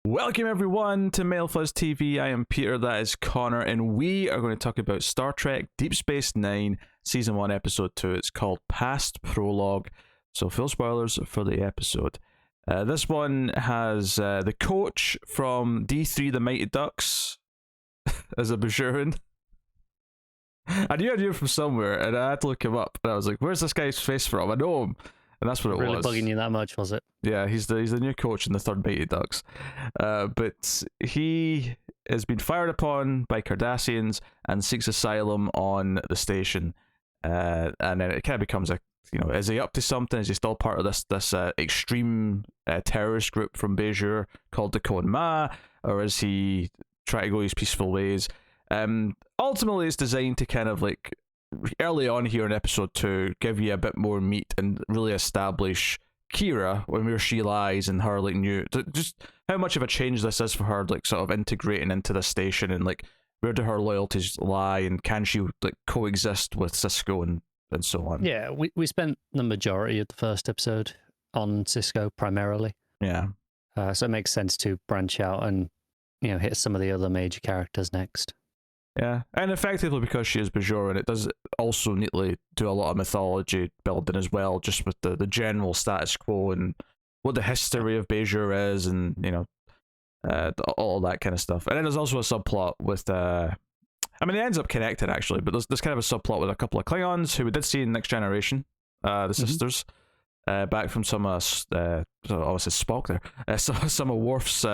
Welcome everyone to Mail Fuzz TV. I am Peter, that is Connor, and we are going to talk about Star Trek Deep Space Nine, Season 1, Episode 2. It's called Past Prologue, so full spoilers for the episode. This one has the coach from D3 The Mighty Ducks as a Bajoran. I knew him from somewhere, and I had to look him up, and I was like, where's this guy's face from? I know him. And that's what it really was. Really bugging you that much, was it? Yeah, he's the new coach in the third Mighty Ducks. But he has been fired upon by Cardassians and seeks asylum on the station. And then it kind of becomes is he up to something? Is he still part of this extreme terrorist group from Bashir called the Colm, or is he trying to go his peaceful ways? Ultimately, it's designed to kind of early on here in episode 2 give you a bit more meat and really establish Kira, where she lies, and her just how much of a change this is for her, sort of integrating into the station, and where do her loyalties lie, and can she coexist with Sisko and so on. Yeah, we spent the majority of the first episode on Sisko primarily. Yeah. So it makes sense to branch out and hit some of the other major characters next. Yeah, and effectively because she is Bajoran, it does also neatly do a lot of mythology building as well, just with the general status quo and what the history of Bashir is, and all that kind of stuff. And then there's also a subplot with it ends up connected actually, but there's kind of a subplot with a couple of Klingons who we did see in Next Generation, the sisters, back from some obviously Spock there, some of Worf's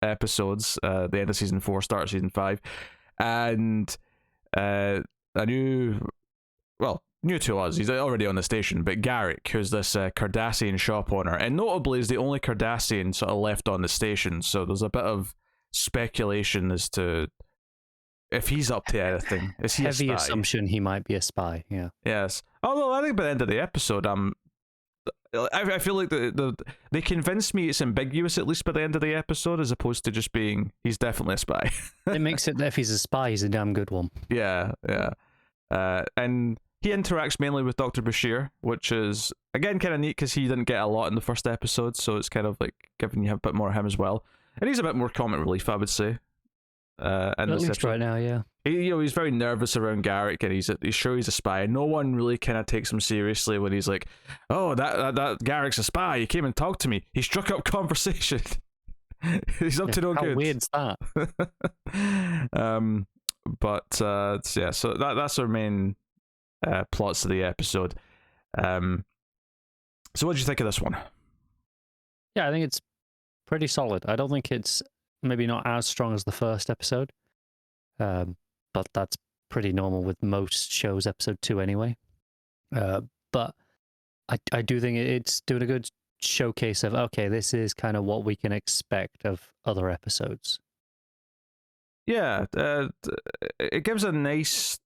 episodes, the end of season 4, start of season 5. And I knew to us, he's already on the station, but Garak, who's this Cardassian shop owner, and notably is the only Cardassian sort of left on the station, so there's a bit of speculation as to if he's up to anything. Is he heavy a spy? Assumption he might be a spy, yeah. Yes. Although I think by the end of the episode, I feel like they convinced me it's ambiguous, at least by the end of the episode, as opposed to just being he's definitely a spy. It makes it that if he's a spy, he's a damn good one. Yeah. And he interacts mainly with Dr. Bashir, which is again kind of neat because he didn't get a lot in the first episode, so it's kind of giving you a bit more of him as well. And he's a bit more comic relief, I would say. At least episode. Right now, yeah. He's very nervous around Garak, and he's sure he's a spy. No one really kind of takes him seriously when he's like, "Oh, that Garak's a spy. He came and talked to me. He struck up conversation. He's up to no good." How weird's that? So that's our main plots of the episode. So what did you think of this one? Yeah, I think it's pretty solid. I don't think it's maybe not as strong as the first episode. But that's pretty normal with most shows, episode 2 anyway. But I do think it's doing a good showcase of, okay, this is kind of what we can expect of other episodes. Yeah, it gives a nice...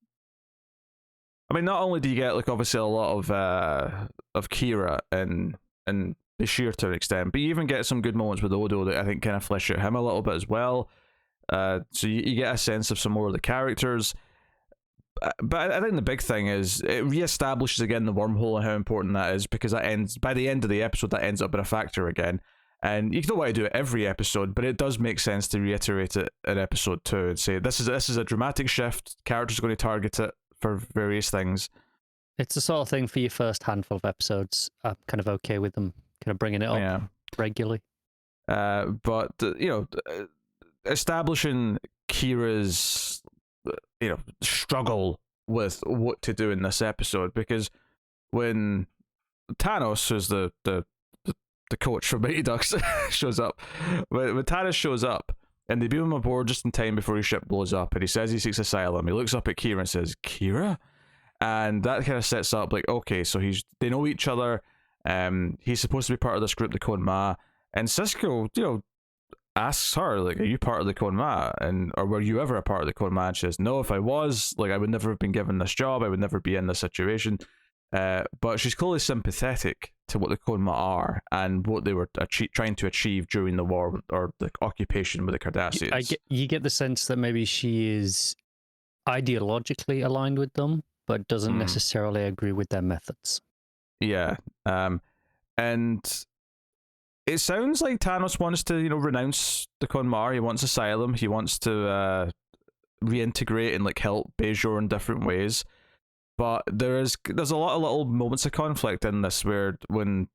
not only do you get obviously a lot of Kira and Bashir to an extent, but you even get some good moments with Odo that I think kind of flesh out him a little bit as well. So you get a sense of some more of the characters, but I think the big thing is it reestablishes again the wormhole and how important that is, because by the end of the episode that ends up being a factor again. And you don't want to do it every episode, but it does make sense to reiterate it in episode 2 and say this is a dramatic shift. Characters are going to target it for various things. It's the sort of thing for your first handful of episodes. I'm kind of okay with them kind of bringing it up regularly. But establishing Kira's struggle with what to do in this episode, because when Thanos, who's the coach from Mighty Ducks, shows up, when Thanos shows up and they beam him aboard just in time before his ship blows up, and he says he seeks asylum, he looks up at Kira and says, "Kira?" And that kind of sets up okay, so they know each other. He's supposed to be part of this group, the Colm, and Sisko asks her, are you part of the Colm, or were you ever a part of the Colm? And she says, no, if I was, I would never have been given this job, I would never be in this situation. But she's clearly sympathetic to what the Colm are and what they were trying to achieve during the war, or the occupation with the Cardassians. You get the sense that maybe she is ideologically aligned with them, but doesn't necessarily agree with their methods. Yeah. And it sounds like Thanos wants to, renounce the Konmar. He wants asylum. He wants to reintegrate and like help Bajor in different ways. But there's a lot of little moments of conflict in this where when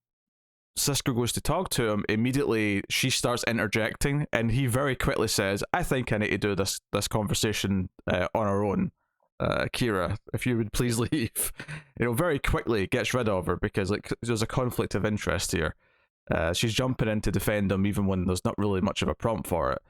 Sisko goes to talk to him, immediately she starts interjecting, and he very quickly says, "I think I need to do this conversation on our own. Kira, if you would please leave." Very quickly gets rid of her because like there's a conflict of interest here. She's jumping in to defend him even when there's not really much of a prompt for it.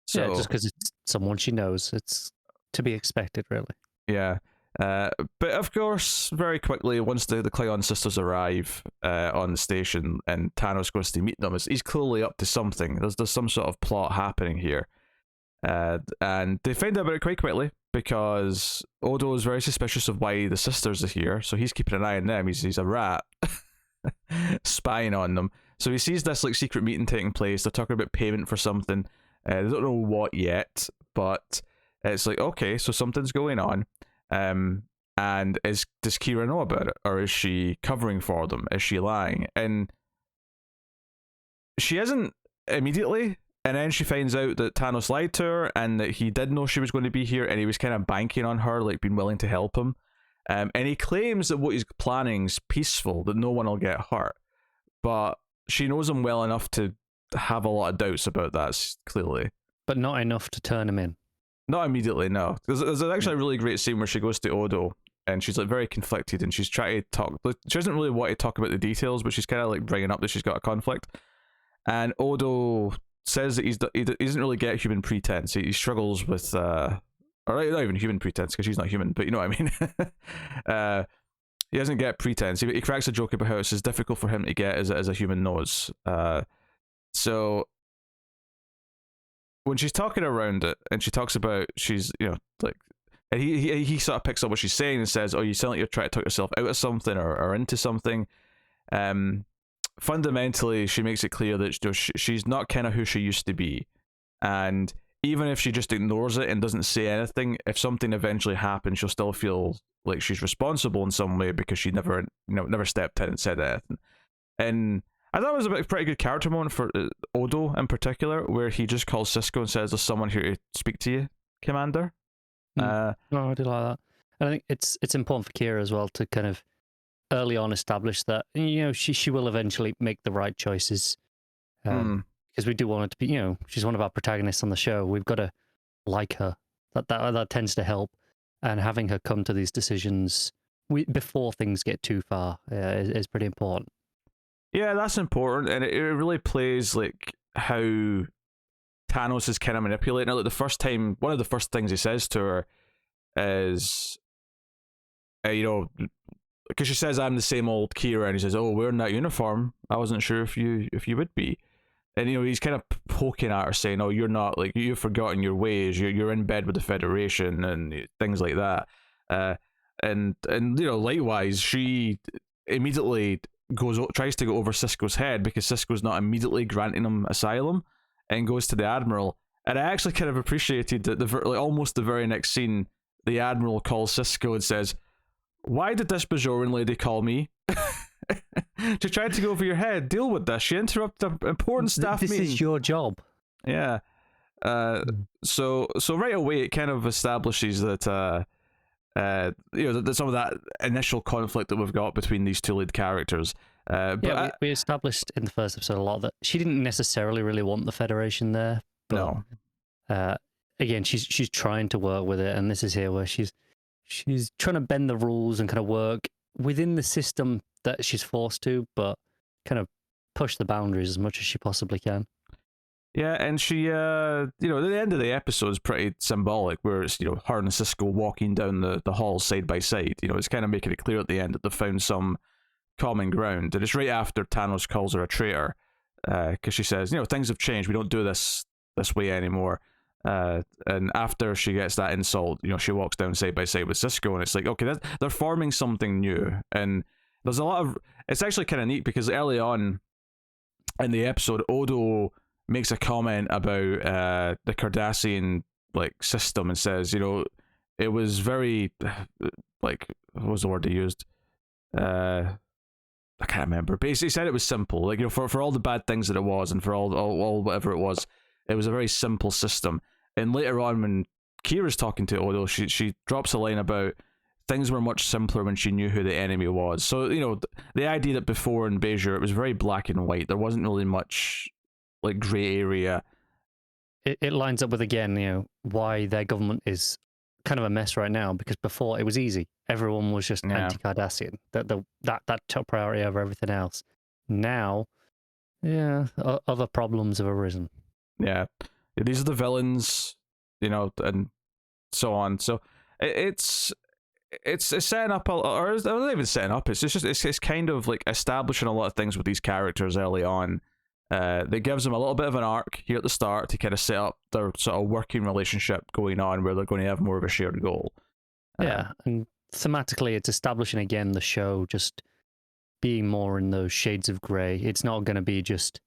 So, yeah, just because it's someone she knows, it's to be expected, really. Yeah. But of course, very quickly, once the Klingon sisters arrive on the station and Thanos goes to meet them, he's clearly up to something. There's some sort of plot happening here. And they find out about it quite quickly because Odo is very suspicious of why the sisters are here, so he's keeping an eye on them. He's a rat spying on them. So he sees this like secret meeting taking place. They're talking about payment for something. They don't know what yet, but it's like, okay, so something's going on. And does Kira know about it, or is she covering for them? Is she lying? And she isn't immediately. And then she finds out that Thanos lied to her, and that he did know she was going to be here, and he was kind of banking on her, like being willing to help him. And he claims that what he's planning is peaceful, that no one will get hurt. But she knows him well enough to have a lot of doubts about that, clearly. But not enough to turn him in. Not immediately, no. There's actually a really great scene where she goes to Odo and she's like very conflicted and she's trying to talk. She doesn't really want to talk about the details, but she's kind of like bringing up that she's got a conflict. And Odo says that he doesn't really get human pretense. He struggles with, or not even human pretense because she's not human, but you know what I mean. He doesn't get pretense. He cracks a joke about how it's as difficult for him to get as a human nose. So when she's talking around it, and she talks about she's, like, and he sort of picks up what she's saying and says, "Oh, you sound like you're trying to talk yourself out of something or into something." Fundamentally, she makes it clear that she's not kind of who she used to be, and even if she just ignores it and doesn't say anything, if something eventually happens, she'll still feel like she's responsible in some way because she never stepped in and said anything. And I thought it was a pretty good character moment for Odo in particular, where he just calls Sisko and says, "There's someone here to speak to you, Commander." I do like that. And I think it's important for Kira as well to kind of early on establish that she will eventually make the right choices, because we do want her to be, she's one of our protagonists on the show. We've got to like her. That tends to help, and having her come to these decisions before things get too far is pretty important. Yeah, that's important, and it really plays like how Thanos is kind of manipulating her. Like the first time, one of the first things he says to her is, because she says, "I'm the same old Kira," and he says, "Oh, wearing that uniform, I wasn't sure if you would be." And he's kind of poking at her, saying, "Oh, you're not, like, you've forgotten your ways. You're in bed with the Federation and things like that." And likewise, she immediately tries to go over Sisko's head because Sisko's not immediately granting him asylum, and goes to the Admiral. And I actually kind of appreciated that almost the very next scene, the Admiral calls Sisko and says, "Why did this Bajoran lady call me?" She tried to go over your head. Deal with this. She interrupted an important staff meeting. This is your job. Yeah. So right away it kind of establishes that that some of that initial conflict that we've got between these two lead characters. But we established in the first episode a lot that she didn't necessarily really want the Federation there. But, no. Again, she's trying to work with it, and this is here where she's trying to bend the rules and kind of work within the system that she's forced to, but kind of push the boundaries as much as she possibly can. Yeah, and she, at the end of the episode is pretty symbolic, where it's, her and Sisko walking down the hall side by side. It's kind of making it clear at the end that they've found some common ground. And it's right after Thanos calls her a traitor, because she says, things have changed. We don't do this way anymore. And after she gets that insult, she walks down side by side with Sisko, and it's like, okay, they're forming something new. And there's a lot of, it's actually kind of neat because early on in the episode, Odo makes a comment about the Cardassian system and says, it was very, what was the word he used? I can't remember, but he said it was simple. Like, for all the bad things that it was, and for all whatever it was a very simple system. And later on, when Kira's talking to Odo, she drops a line about things were much simpler when she knew who the enemy was. So, the idea that before in Bajor, it was very black and white. There wasn't really much, like, grey area. It lines up with, again, why their government is kind of a mess right now, because before it was easy. Everyone was just anti-Cardassian. That top priority over everything else. Now, other problems have arisen. Yeah. These are the villains, and so on. So it's setting up, or it's not even setting up. It's kind of like establishing a lot of things with these characters early on. That gives them a little bit of an arc here at the start to kind of set up their sort of working relationship going on, where they're going to have more of a shared goal. And thematically, it's establishing again the show just being more in those shades of grey. It's not going to be just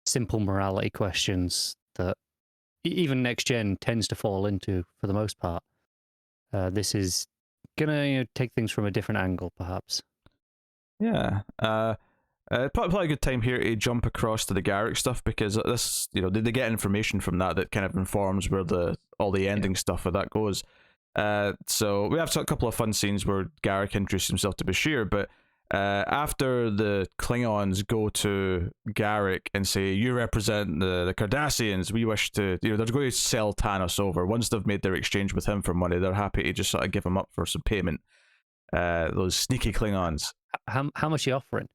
simple morality questions that even Next Gen tends to fall into for the most part. This is going to take things from a different angle, perhaps. Yeah. Probably a good time here to jump across to the Garak stuff, because this, they get information from that kind of informs where all the ending stuff of that goes. So we have a couple of fun scenes where Garak introduces himself to Bashir, but after the Klingons go to Garak and say, you represent the Cardassians, we wish to, they're going to sell Tanos over. Once they've made their exchange with him for money, they're happy to just sort of give him up for some payment. Those sneaky Klingons. How much are you offering?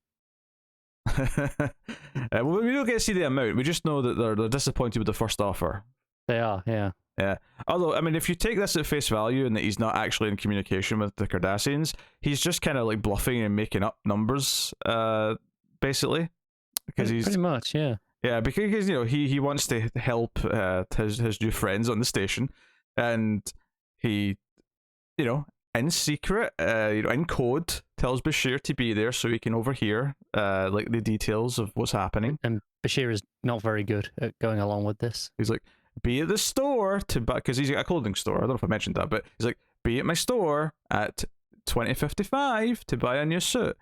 Well, we don't get to see the amount. We just know that they're disappointed with the first offer. They are, yeah. Yeah. Although, I mean, if you take this at face value and that he's not actually in communication with the Cardassians, he's just kind of like bluffing and making up numbers, basically. Because he's pretty much, yeah. Yeah, because he wants to help his new friends on the station, and he, in secret, in code, tells Bashir to be there so he can overhear like the details of what's happening. And Bashir is not very good at going along with this. He's like, be at the store to buy, because he's got a clothing store. I don't know if I mentioned that, but he's like, be at my store at 20:55 to buy a new suit.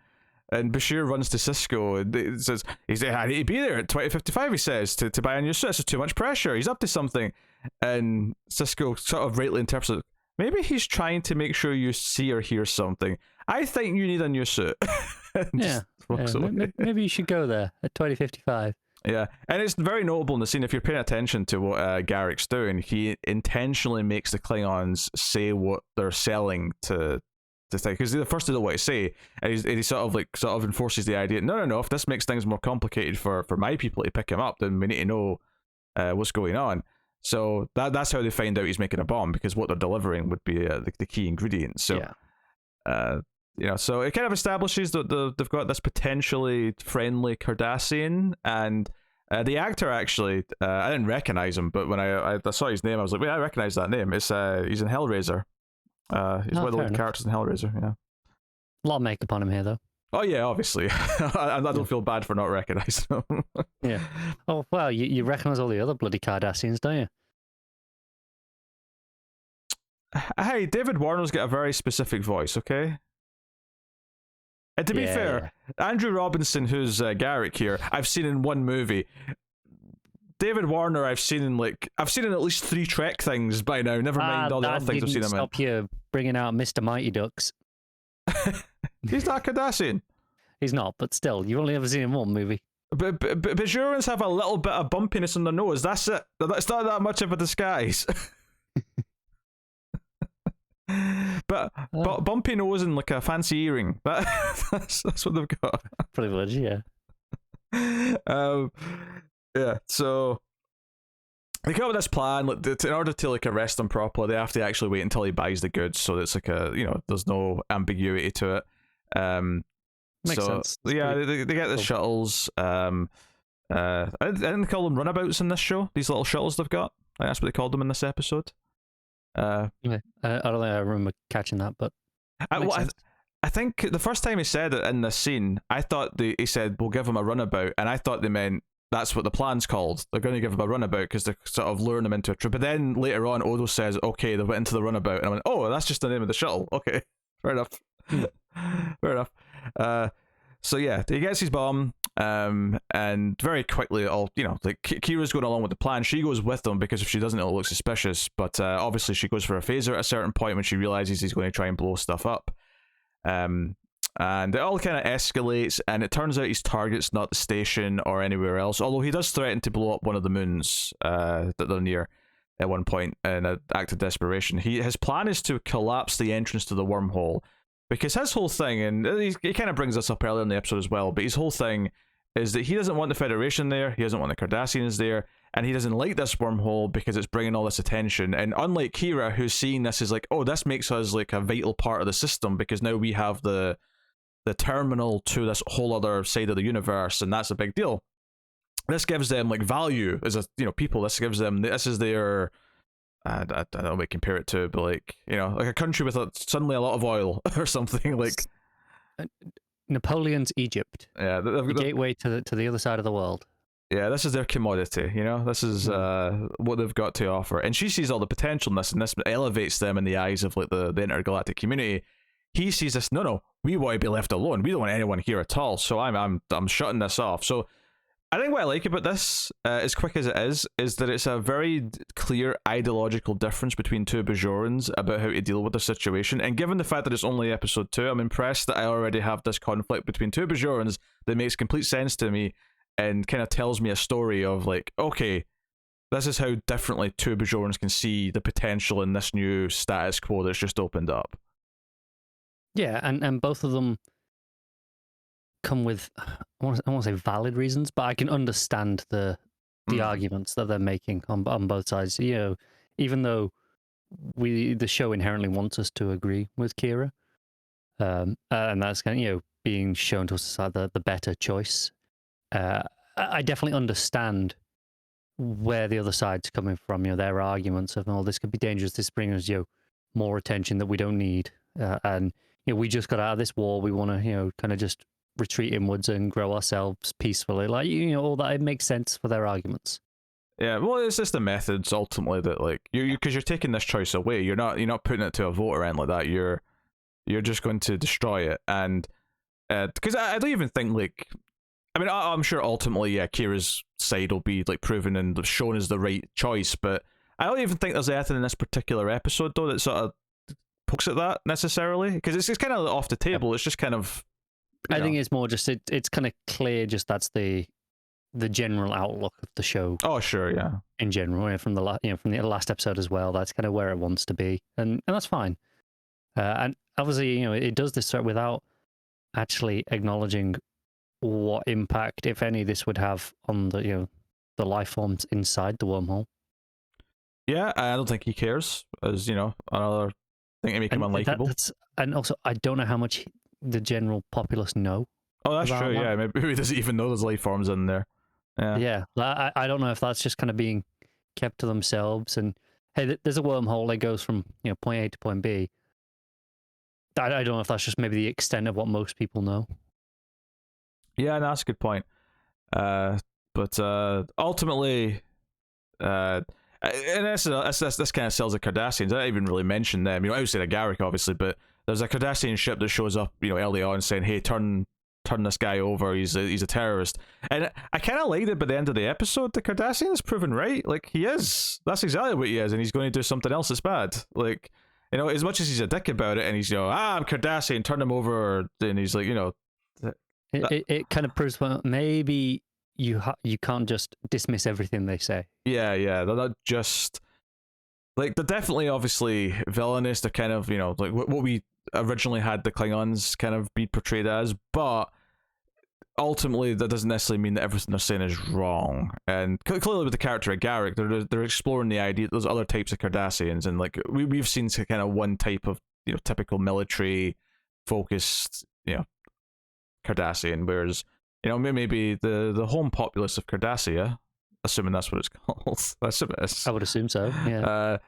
And Bashir runs to Cisco and says, I need to be there at 20:55, he says, to buy a new suit. This is too much pressure. He's up to something. And Cisco sort of rightly interprets it. Maybe he's trying to make sure you see or hear something. I think you need a new suit. Maybe you should go there at 20:55. Yeah, and it's very notable in the scene, if you're paying attention to what Garak's doing, he intentionally makes the Klingons say what they're selling to thing, because they're the first to know what to say, and he sort of enforces the idea, no, if this makes things more complicated for my people to pick him up, then we need to know what's going on. So that's how they find out he's making a bomb, because what they're delivering would be the key ingredient. So so it kind of establishes that they've got this potentially friendly Cardassian, and the actor actually, I didn't recognize him, but when I saw his name, I was like, wait, I recognize that name. It's he's in Hellraiser. He's one of the lead characters in Hellraiser. Yeah, a lot of makeup on him here, though. Oh yeah, obviously. I don't feel bad for not recognizing him. Yeah. Oh well, you recognize all the other bloody Cardassians, don't you? Hey, David Warner's got a very specific voice, okay? And to be fair, Andrew Robinson, who's Garak here, I've seen in one movie. David Warner, I've seen in at least 3 Trek things by now. Never mind all the other things I've seen him in. Stop you bringing out Mr. Mighty Ducks. He's not Cardassian. He's not, but still, you've only ever seen him in one movie. But Bajorans have a little bit of bumpiness on their nose. That's it. That's not that much of a disguise. But bumpy nose and like a fancy earring. That's what they've got. Privilege, yeah. Yeah. So they come up with this plan. In order to arrest him properly, they have to actually wait until he buys the goods, so it's like there's no ambiguity to it. Makes sense. Yeah, they get the shuttles. I didn't call them runabouts in this show. These little shuttles they've got. That's what they called them in this episode. I don't think I remember catching that, but I think the first time he said it in this scene, I thought he said we'll give him a runabout, and I thought they meant that's what the plan's called. They're going to give him a runabout because they're sort of luring him into a trip. But then later on, Odo says, "Okay, they went into the runabout," and I went, "Oh, that's just the name of the shuttle." Okay, fair enough. Fair enough. So yeah, he gets his bomb, and very quickly, like Kira's going along with the plan. She goes with them because if she doesn't, it'll look suspicious. But obviously, she goes for a phaser at a certain point when she realizes he's going to try and blow stuff up. And it all kind of escalates, and it turns out his target's not the station or anywhere else. Although he does threaten to blow up one of the moons that they're near at one point in an act of desperation. His plan is to collapse the entrance to the wormhole. Because his whole thing, and he kind of brings this up earlier in the episode as well, but his whole thing is that he doesn't want the Federation there, he doesn't want the Cardassians there, and he doesn't like this wormhole because it's bringing all this attention. And unlike Kira, who's seeing this as like, oh, this makes us like a vital part of the system because now we have the terminal to this whole other side of the universe, and that's a big deal. This gives them like value as people. This is their. I don't know what we compare it to, but like like a country with suddenly a lot of oil or something like Napoleon's Egypt. Yeah, the gateway to the other side of the world. Yeah, this is their commodity. This is what they've got to offer, and she sees all the potential in this, and this elevates them in the eyes of like the intergalactic community. He sees this. No, we want to be left alone. We don't want anyone here at all. So I'm shutting this off. So. I think what I like about this, as quick as it is that it's a very clear ideological difference between two Bajorans about how to deal with the situation. And given the fact that it's only episode 2, I'm impressed that I already have this conflict between two Bajorans that makes complete sense to me and kind of tells me a story of like, okay, this is how differently two Bajorans can see the potential in this new status quo that's just opened up. Yeah, and both of them come with, I want to say valid reasons, but I can understand the arguments that they're making on both sides. Even though the show inherently wants us to agree with Kira, and that's kind of being shown to us as the better choice. I definitely understand where the other side's coming from. Their arguments of, this could be dangerous. This brings us more attention that we don't need, and we just got out of this war. We want to kind of just retreat inwards and grow ourselves peacefully. Like, all that, it makes sense for their arguments. Yeah, well, it's just the methods ultimately that like because you're taking this choice away. You're not putting it to a vote or anything like that. You're just going to destroy it. And because I don't even think like, I mean, I'm sure ultimately, yeah, Kira's side will be like proven and shown as the right choice, but I don't even think there's anything in this particular episode though that sort of pokes at that necessarily, because it's kind of off the table. It's just kind of. I think it's more just it's kind of clear. Just that's the general outlook of the show. Oh, sure, yeah. In general, from the last episode as well. That's kind of where it wants to be, and that's fine. And obviously, it does this without actually acknowledging what impact, if any, this would have on the life forms inside the wormhole. Yeah, I don't think he cares. As another thing that make him unlikable. And also, I don't know how much the general populace know. Oh, that's true. Yeah, maybe he doesn't even know there's life forms in there. Yeah. I don't know if that's just kind of being kept to themselves. And hey, there's a wormhole that goes from point A to point B. I don't know if that's just maybe the extent of what most people know. Yeah, no, that's a good point. But ultimately, and this kind of sells the Cardassians. I didn't even really mention them. Outside of Garak, obviously, but there's a Cardassian ship that shows up, early on saying, "Hey, turn this guy over. He's a terrorist." And I kind of liked it. By the end of the episode, the Cardassian is proven right. Like, he is. That's exactly what he is, and he's going to do something else that's bad. Like, as much as he's a dick about it, and he's I'm Cardassian, turn him over, and he's like, it kind of proves maybe you can't just dismiss everything they say. Yeah, they're not just like, they're definitely obviously villainous. They're kind of like what we originally had the Klingons kind of be portrayed as, but ultimately that doesn't necessarily mean that everything they're saying is wrong. And clearly with the character of Garak, they're exploring the idea that there's other types of Cardassians, and like we've seen kind of one type of typical military focused Cardassian, whereas maybe the home populace of Cardassia, assuming that's what it's called. I would assume so. Yeah.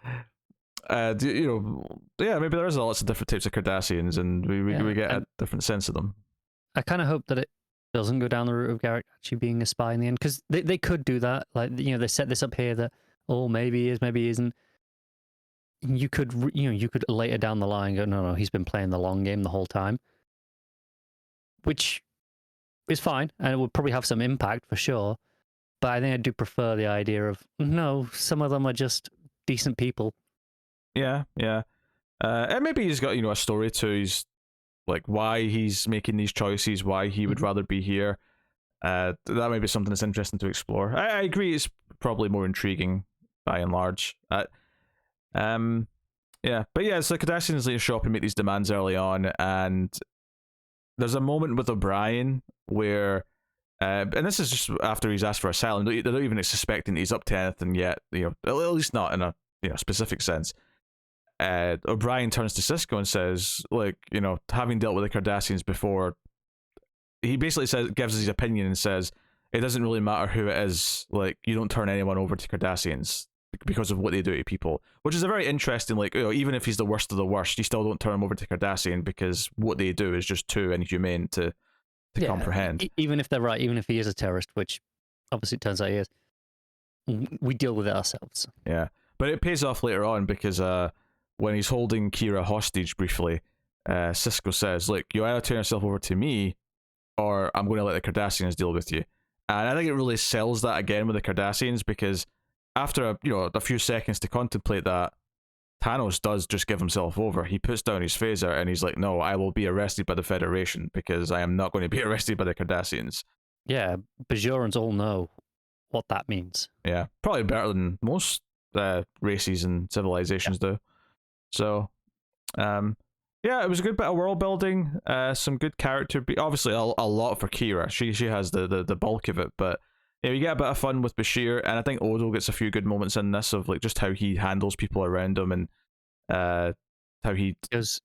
Maybe there is lots of different types of Cardassians, and we get a different sense of them. I kind of hope that it doesn't go down the route of Garak actually being a spy in the end, because they could do that. Like, they set this up here that, maybe he is, maybe he isn't. You could later down the line go, no, he's been playing the long game the whole time, which is fine, and it would probably have some impact for sure. But I think I do prefer the idea of no, some of them are just decent people. Yeah, yeah. And maybe he's got, a story to his, like, why he's making these choices, why he would rather be here. That may be something that's interesting to explore. I agree, it's probably more intriguing by and large. Yeah, but yeah, so Cardassians show up and make these demands early on, and there's a moment with O'Brien where, and this is just after he's asked for asylum. They're not even suspecting he's up to anything yet. At least not in a specific sense. O'Brien turns to Sisko and says, like, having dealt with the Cardassians before, he basically gives his opinion and says, it doesn't really matter who it is, like, you don't turn anyone over to Cardassians because of what they do to people, which is a very interesting, like, even if he's the worst of the worst, you still don't turn him over to Cardassian because what they do is just too inhumane to comprehend. Even if they're right, even if he is a terrorist, which obviously it turns out he is, we deal with it ourselves. Yeah, but it pays off later on because when he's holding Kira hostage briefly, Sisko says, look, you either turn yourself over to me or I'm going to let the Cardassians deal with you. And I think it really sells that again with the Cardassians, because after a few seconds to contemplate that, Thanos does just give himself over. He puts down his phaser and he's like, no, I will be arrested by the Federation because I am not going to be arrested by the Cardassians. Yeah, Bajorans all know what that means. Yeah, probably better than most races and civilizations do. So, yeah, it was a good bit of world building, some good character, obviously a lot for Kira. She has the bulk of it, but you get a bit of fun with Bashir, and I think Odo gets a few good moments in this of like just how he handles people around him, and how he goes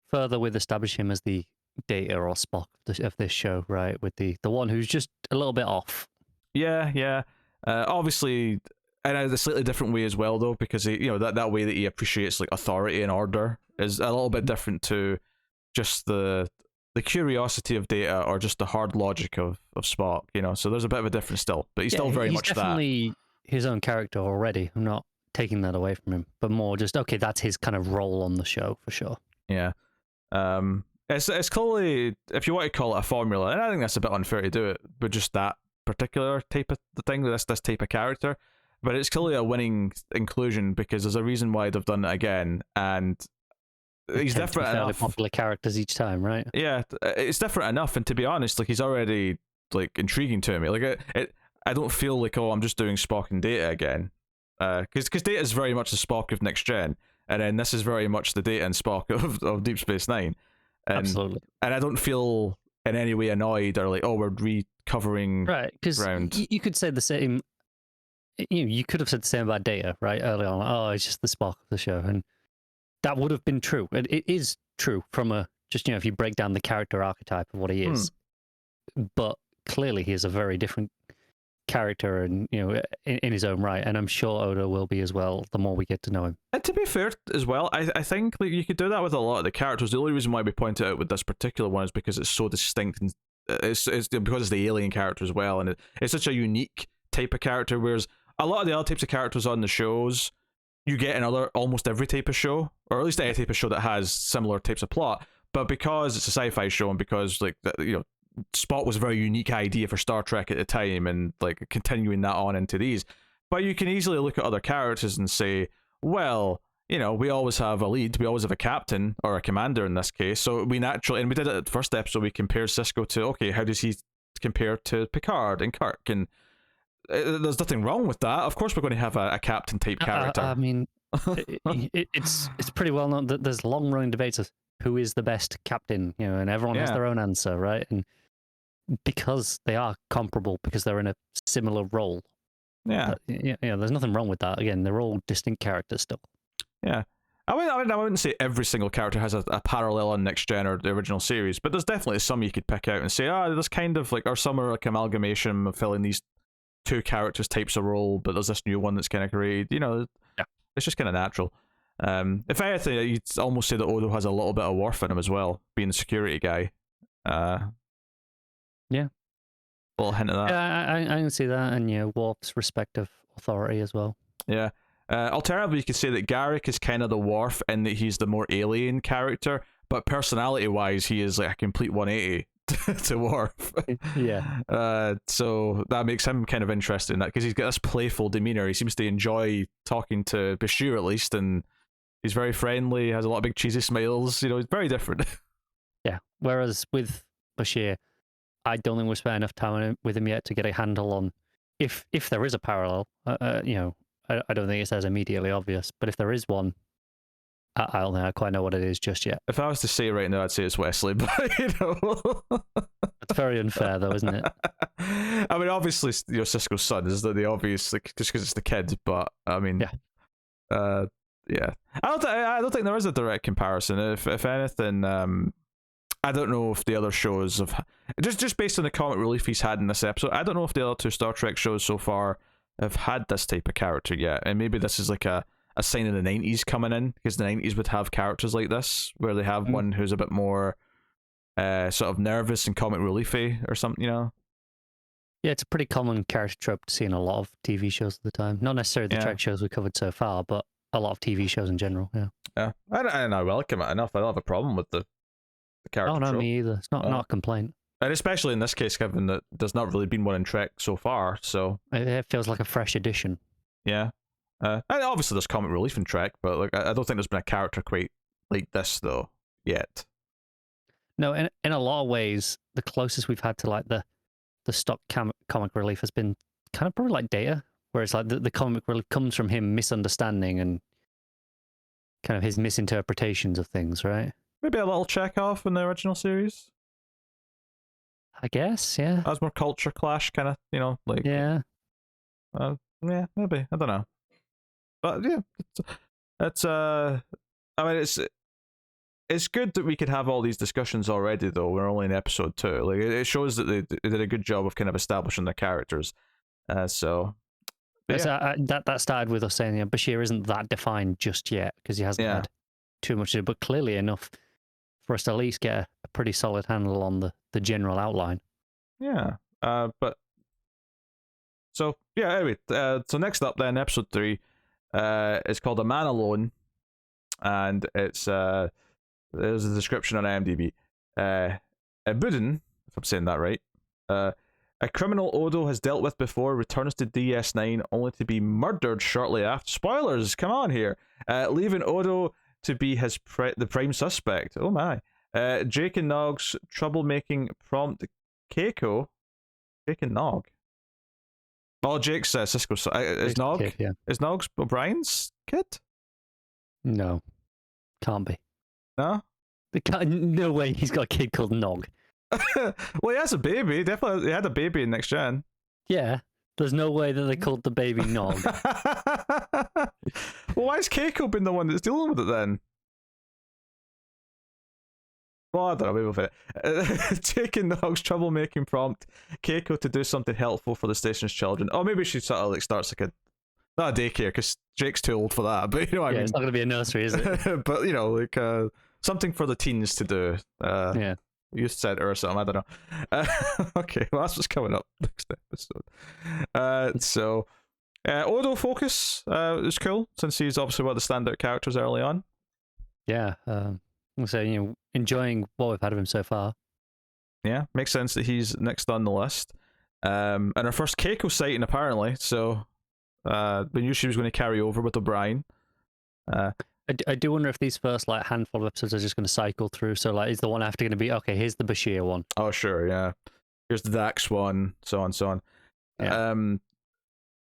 further with establishing him as the Data or Spock of this show, right? With the one who's just a little bit off. Yeah. Obviously, in a slightly different way as well, though, because he, that way that he appreciates like authority and order is a little bit different to just the curiosity of Data or just the hard logic of Spock. So there's a bit of a difference still, but he's still very much definitely his own character already. I'm not taking that away from him, but more just okay, that's his kind of role on the show for sure. Yeah. It's clearly, if you want to call it a formula, and I think that's a bit unfair to do it with just that particular type of thing, this type of character, but it's clearly a winning inclusion because there's a reason why they've done it again, and he's different enough. Popular characters each time, right? Yeah, it's different enough, and to be honest, like he's already like intriguing to me. Like I don't feel like, oh, I'm just doing Spock and Data again, because Data is very much the Spock of Next Gen, and then this is very much the Data and Spock of Deep Space Nine. Absolutely. And I don't feel in any way annoyed or like, oh, we're recovering right, because you could say the same. You could have said the same about Data, right? Early on, oh, it's just the Spock of the show, and that would have been true. It is true from a just if you break down the character archetype of what he is. But clearly, he is a very different character, and in his own right. And I'm sure Odo will be as well. The more we get to know him. And to be fair, as well, I think like you could do that with a lot of the characters. The only reason why we point it out with this particular one is because it's so distinct, and it's because it's the alien character as well, and it's such a unique type of character. Whereas a lot of the other types of characters on the shows, you get in almost every type of show, or at least any type of show that has similar types of plot. But because it's a sci-fi show, and because like Spock was a very unique idea for Star Trek at the time, and like continuing that on into these. But you can easily look at other characters and say, well, we always have a lead, we always have a captain or a commander in this case. So we naturally, and we did it at the first episode, we compared Sisko to, okay, how does he compare to Picard and Kirk? And there's nothing wrong with that. Of course, we're going to have a captain type character. I mean, it's pretty well known that there's long running debates of who is the best captain, and everyone has their own answer, right? And because they are comparable, because they're in a similar role. Yeah. There's nothing wrong with that. Again, they're all distinct characters still. Yeah. I wouldn't say every single character has a parallel on Next Gen or the original series, but there's definitely some you could pick out and say, there's kind of like, or some are like amalgamation of filling these two characters types of role, but there's this new one that's kind of created. It's just kind of natural. If anything, you'd almost say that Odo has a little bit of Worf in him as well, being the security guy. Yeah. A little hint of that. Yeah, I can see that, and Worf's respect of authority as well. Yeah. Alternatively, you could say that Garak is kind of the Worf in that he's the more alien character, but personality-wise, he is like a complete 180 to Worf. Yeah. So that makes him kind of interesting, that because he's got this playful demeanor. He seems to enjoy talking to Bashir at least, and he's very friendly. Has a lot of big cheesy smiles. You know, he's very different. Yeah. Whereas with Bashir, I don't think we've spent enough time with him yet to get a handle on if there is a parallel. You know, I don't think it's as immediately obvious, but if there is one, I don't think I quite know what it is just yet. If I was to say right now, I'd say it's Wesley, but you know, it's very unfair though, isn't it? I mean, obviously, you know, Cisco's son is the obvious, like, just because it's the kid, but I mean, yeah. I don't think there is a direct comparison. If anything, I don't know if the other shows have just based on the comic relief he's had in this episode. I don't know if the other two Star Trek shows so far have had this type of character yet, and maybe this is like a sign of the 90s coming in, because the 90s would have characters like this where they have one who's a bit more sort of nervous and comic reliefy or something, you know. Yeah, it's a pretty common character trope to see in a lot of TV shows at the time. Not necessarily the Trek shows we covered so far, but a lot of TV shows in general. Yeah. I welcome it enough. I don't have a problem with the character. Oh no, trope. me either. It's not a complaint. And especially in this case, given that there's not really been one in Trek so far, so it feels like a fresh addition. Yeah. And obviously there's comic relief in Trek, but like I don't think there's been a character quite like this though yet. No, in a lot of ways, the closest we've had to like the stock comic relief has been kind of probably like Data, where it's like the comic relief comes from him misunderstanding and kind of his misinterpretations of things, right? Maybe a little Chekhov in the original series. I guess, yeah. As more culture clash, kind of, you know, like yeah, maybe, I don't know. But yeah, it's I mean, it's good that we could have all these discussions already, though. We're only in episode 2. Like, it shows that they did a good job of kind of establishing their characters. So that started with us saying, you know, Bashir isn't that defined just yet because he hasn't had too much to do, but clearly enough for us to at least get a pretty solid handle on the general outline. Yeah. But so yeah. Anyway, so next up then, episode 3. It's called A Man Alone, and it's there's a description on IMDb. Budin, if I'm saying that right, a criminal Odo has dealt with before returns to DS9 only to be murdered shortly after. Spoilers, come on here. Leaving Odo to be the prime suspect. Oh my. Jake and Nog's troublemaking prompt Keiko. Jake and Nog. Oh, Jake's Cisco's. Is Nog? Kid, yeah. Is Nog's O'Brien's kid? No, can't be. No. No way. He's got a kid called Nog. Well, he has a baby. Definitely, he had a baby in Next Gen. Yeah, there's no way that they called the baby Nog. Well, why has Keiko been the one that's dealing with it then? Well, I don't know, maybe we'll fit it. Taking Nog's troublemaking prompt Keiko to do something helpful for the station's children. Oh, maybe she sort of like starts like not a daycare, because Jake's too old for that, but you know what I mean? It's not going to be a nursery, is it? But, you know, like something for the teens to do. Youth center or something, I don't know. Okay, well, that's what's coming up next episode. So, Odo Focus is cool, since he's obviously one of the standout characters early on. Yeah, so, you know, enjoying what we've had of him so far. Yeah, makes sense that he's next on the list. And our first Keiko sighting, apparently, so we knew she was going to carry over with O'Brien. I do wonder if these first like handful of episodes are just going to cycle through. So like, is the one after going to be okay? Here's the Bashir one. Oh sure, yeah. Here's the Dax one, so on, so on. Yeah.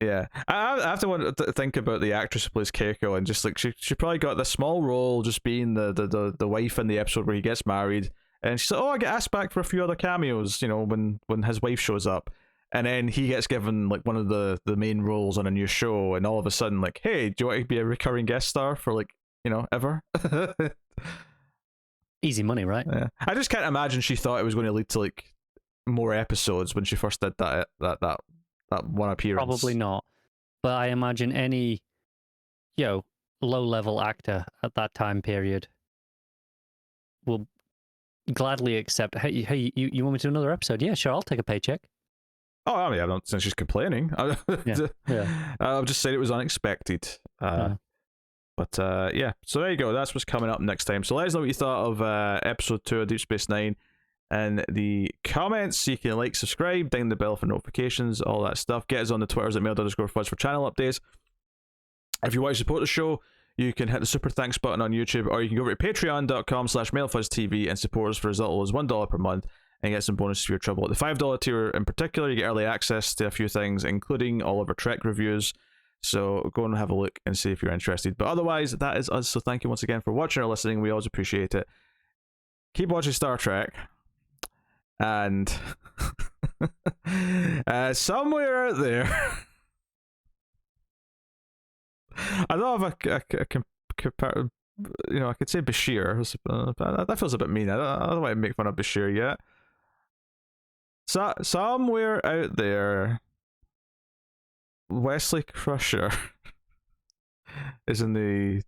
Yeah. I have to think about the actress who plays Keiko, and just like she probably got this small role, just being the wife in the episode where he gets married, and she's like, oh, I get asked back for a few other cameos, you know, when his wife shows up. And then he gets given like one of the main roles on a new show, and all of a sudden, like, hey, do you want to be a recurring guest star for like, you know, ever? Easy money, right? Yeah. I just can't imagine she thought it was going to lead to like more episodes when she first did that one appearance. Probably not. But I imagine any, you know, low-level actor at that time period will gladly accept, hey, you want me to do another episode? Yeah, sure, I'll take a paycheck. Oh, I mean, I don't, since she's complaining. Yeah. I'll just say it was unexpected. But yeah, so there you go. That's what's coming up next time. So let us know what you thought of episode 2 of Deep Space Nine. in the comments. You can like, subscribe, ding the bell for notifications, all that stuff. Get us on the Twitters at mail_fuzz for channel updates. If you want to support the show, you can hit the super thanks button on YouTube, or you can go over to patreon.com/mailfuzztv and support us for as little as $1 per month and get some bonuses for your trouble. At the $5 tier in particular, you get early access to a few things, including all of our Trek reviews. So go and have a look and see if you're interested. But otherwise, that is us. So thank you once again for watching or listening. We always appreciate it. Keep watching Star Trek. And somewhere out there, I don't have I could say Bashir. That feels a bit mean. I don't want to make fun of Bashir yet. So somewhere out there, Wesley Crusher is in the.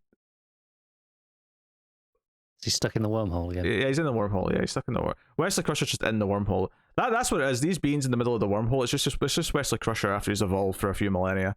Is he stuck in the wormhole again? Yeah, he's in the wormhole. Yeah, he's stuck in the wormhole. Wesley Crusher's just in the wormhole. That's what it is. These beings in the middle of the wormhole. It's just Wesley Crusher after he's evolved for a few millennia.